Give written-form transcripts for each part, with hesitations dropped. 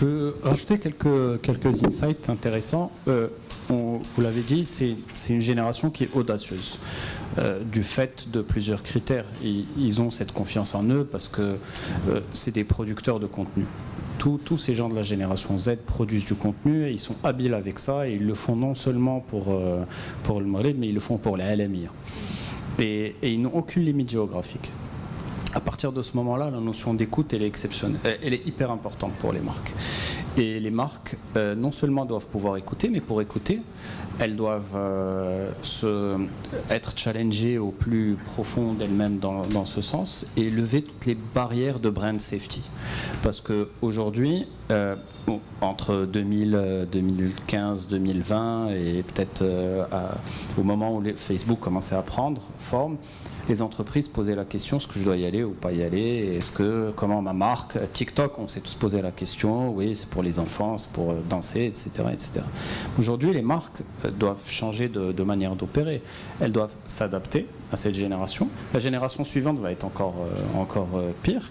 Je veux rajouter quelques insights intéressants. Vous l'avez dit, c'est une génération qui est audacieuse. Du fait de plusieurs critères. Ils ont cette confiance en eux parce que c'est des producteurs de contenu. Tous ces gens de la génération Z produisent du contenu et ils sont habiles avec ça et ils le font non seulement pour le Maghreb, mais ils le font pour la LMIA. Et ils n'ont aucune limite géographique. À partir de ce moment-là, la notion d'écoute, elle est exceptionnelle, elle est hyper importante pour les marques. Et les marques, non seulement doivent pouvoir écouter, mais pour écouter, elles doivent être challengées au plus profond d'elles-mêmes dans ce sens et lever toutes les barrières de brand safety. Parce qu'aujourd'hui, entre 2015, 2020 et peut-être au moment où Facebook commençait à prendre forme, les entreprises posaient la question, est-ce que je dois y aller ou pas y aller? Comment ma marque, TikTok, on s'est tous posé la question, oui, c'est pour les enfants, c'est pour danser, etc. etc. Aujourd'hui, les marques doivent changer de manière d'opérer. Elles doivent s'adapter à cette génération. La génération suivante va être encore pire.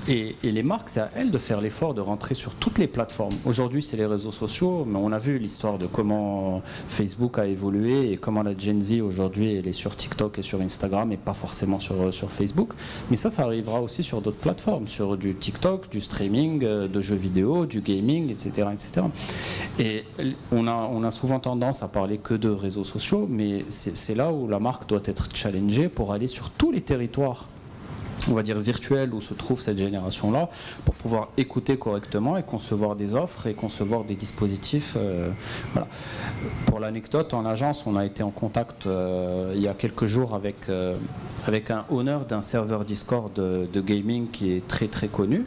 Et les marques, c'est à elles de faire l'effort de rentrer sur toutes les plateformes. Aujourd'hui, c'est les réseaux sociaux, mais on a vu l'histoire de comment Facebook a évolué et comment la Gen Z aujourd'hui, elle est sur TikTok et sur Instagram et pas forcément sur Facebook. Mais ça arrivera aussi sur d'autres plateformes, sur du TikTok, du streaming, de jeux vidéo, du gaming, etc. etc. Et on a souvent tendance à parler que de réseaux sociaux, mais c'est là où la marque doit être challengée pour aller sur tous les territoires, on va dire virtuel, où se trouve cette génération-là, pour pouvoir écouter correctement et concevoir des offres et concevoir des dispositifs. Voilà. Pour l'anecdote, en agence, on a été en contact il y a quelques jours avec un owner d'un serveur Discord de gaming qui est très très connu.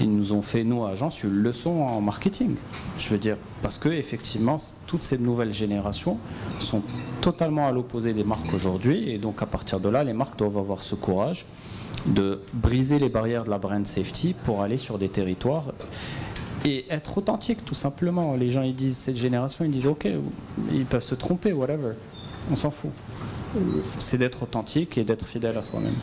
Ils nous ont fait, nous, à agence, une leçon en marketing. Je veux dire, parce que effectivement, toutes ces nouvelles générations sont totalement à l'opposé des marques aujourd'hui. Et donc, à partir de là, les marques doivent avoir ce courage de briser les barrières de la brand safety pour aller sur des territoires et être authentique, tout simplement. Les gens, ils disent, cette génération, ils disent, ok, ils peuvent se tromper, whatever, on s'en fout. C'est d'être authentique et d'être fidèle à soi-même.